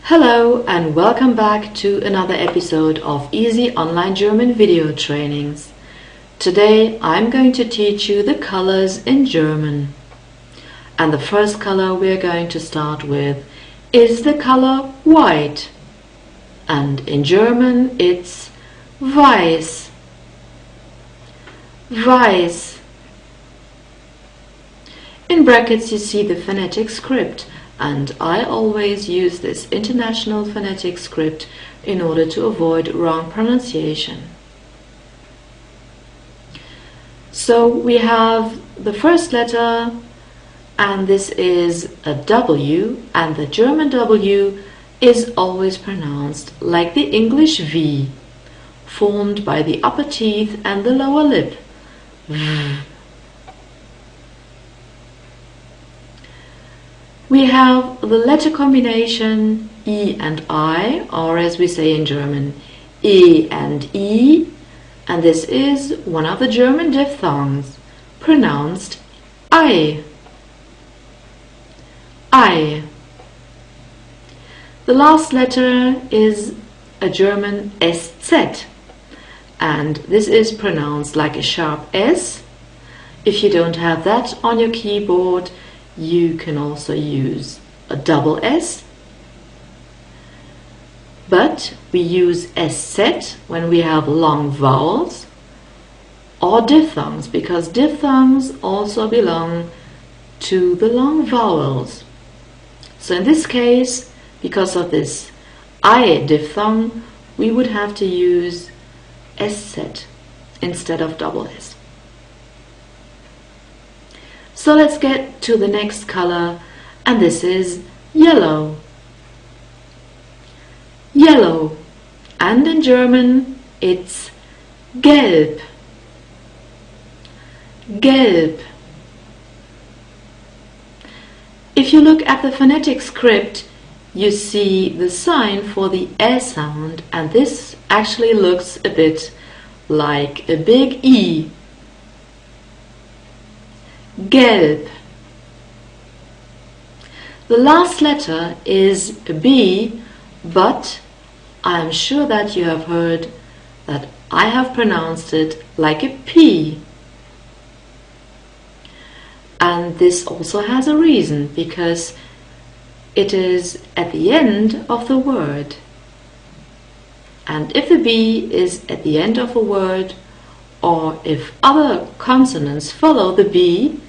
Hello and welcome back to another episode of Easy Online German Video Trainings. Today I'm going to teach you the colors in German. And the first color we're going to start with is the color white. And in German it's weiß. Weiß. In brackets you see the phonetic script, and I always use this international phonetic script in order to avoid wrong pronunciation. So we have the first letter, and this is a W, and the German W is always pronounced like the English V, formed by the upper teeth and the lower lip. We have the letter combination E and I, or as we say in German, E and I, and this is one of the German diphthongs, pronounced I. I. The last letter is a German SZ, and this is pronounced like a sharp S. If you don't have that on your keyboard, you can also use a double S, but we use SZ when we have long vowels or diphthongs, because diphthongs also belong to the long vowels. So in this case, because of this I diphthong, we would have to use SZ instead of double S. So let's get to the next color, and this is yellow. Yellow, and in German it's gelb. Gelb. If you look at the phonetic script, you see the sign for the E sound, and this actually looks a bit like a big E. Gelb. The last letter is a B, but I am sure that you have heard that I have pronounced it like a P. And this also has a reason, because it is at the end of the word. And if the B is at the end of a word, or if other consonants follow the B,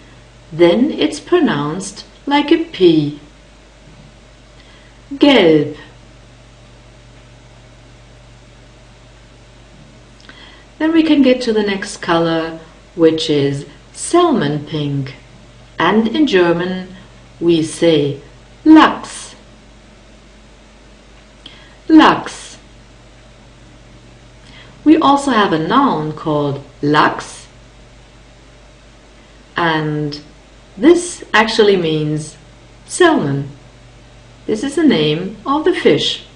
then it's pronounced like a P. Gelb. Then we can get to the next color, which is salmon pink. And in German we say Lachs. Lachs. We also have a noun called Lachs, and this actually means salmon. This is the name of the fish.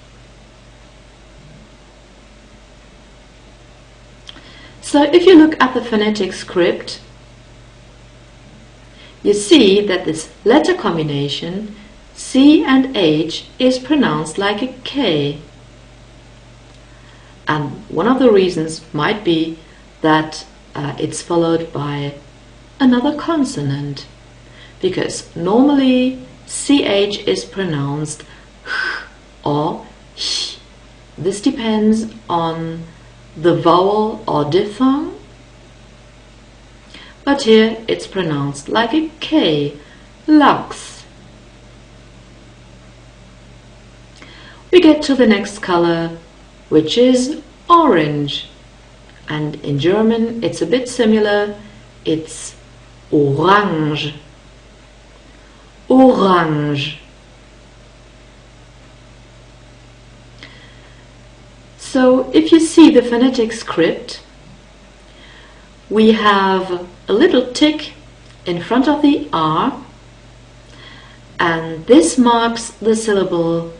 So if you look at the phonetic script, you see that this letter combination C and H is pronounced like a K. And one of the reasons might be that it's followed by another consonant, because normally CH is pronounced H or H. This depends on the vowel or diphthong, but here it's pronounced like a K, Lachs. We get to the next color, which is orange, and in German it's a bit similar, it's orange. Orange. So if you see the phonetic script, we have a little tick in front of the R, and this marks the syllable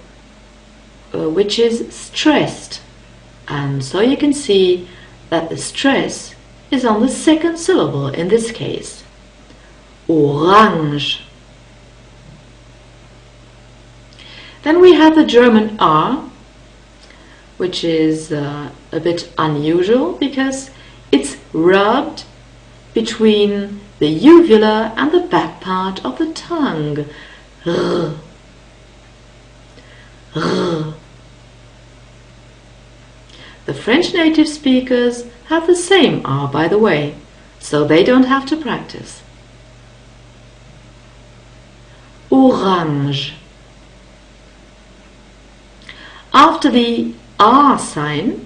which is stressed, and so you can see that the stress is on the second syllable in this case. Orange. Then we have the German R, which is a bit unusual because it's rubbed between the uvula and the back part of the tongue. R. R. The French native speakers have the same R, by the way, so they don't have to practice. Orange. After the R sign,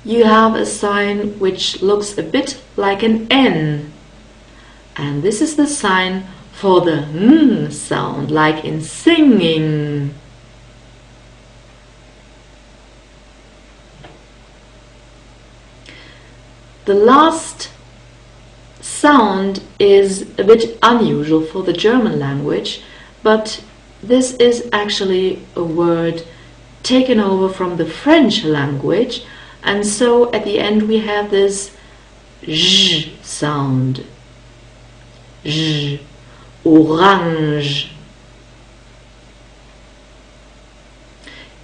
you have a sign which looks a bit like an N. And this is the sign for the N sound, like in singing. The last sound is a bit unusual for the German language, but this is actually a word taken over from the French language, and so at the end we have this j sound. J. Orange.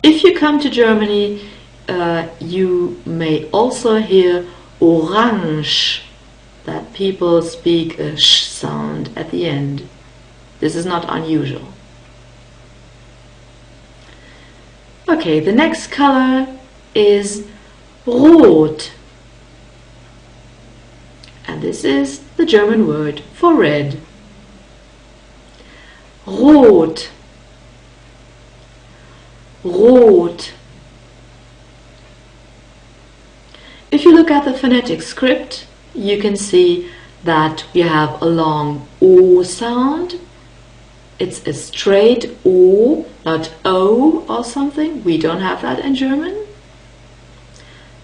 If you come to Germany, you may also hear orange, that people speak a sh sound at the end. This is not unusual. Okay, the next color is rot, and this is the German word for red. Rot. Rot. If you look at the phonetic script, you can see that we have a long O sound. It's a straight O, not O or something. We don't have that in German.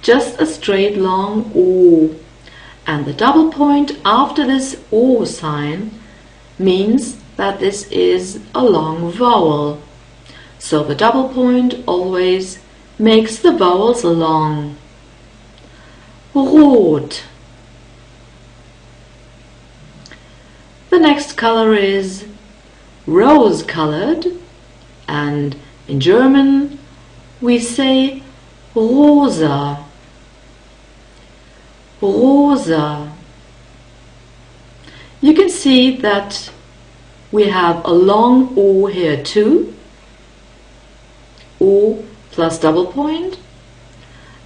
Just a straight long O. And the double point after this O sign means that this is a long vowel. So the double point always makes the vowels long. Rot. The next color is rose-colored, and in German we say rosa. Rosa. You can see that we have a long O here too. O plus double point.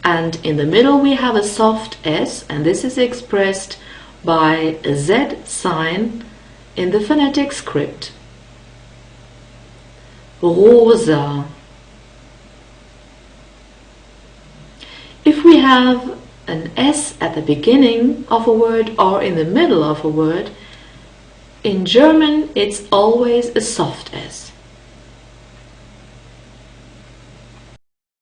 And in the middle we have a soft S, and this is expressed by a Z sign in the phonetic script. Rosa. If we have an S at the beginning of a word or in the middle of a word, in German it's always a soft S.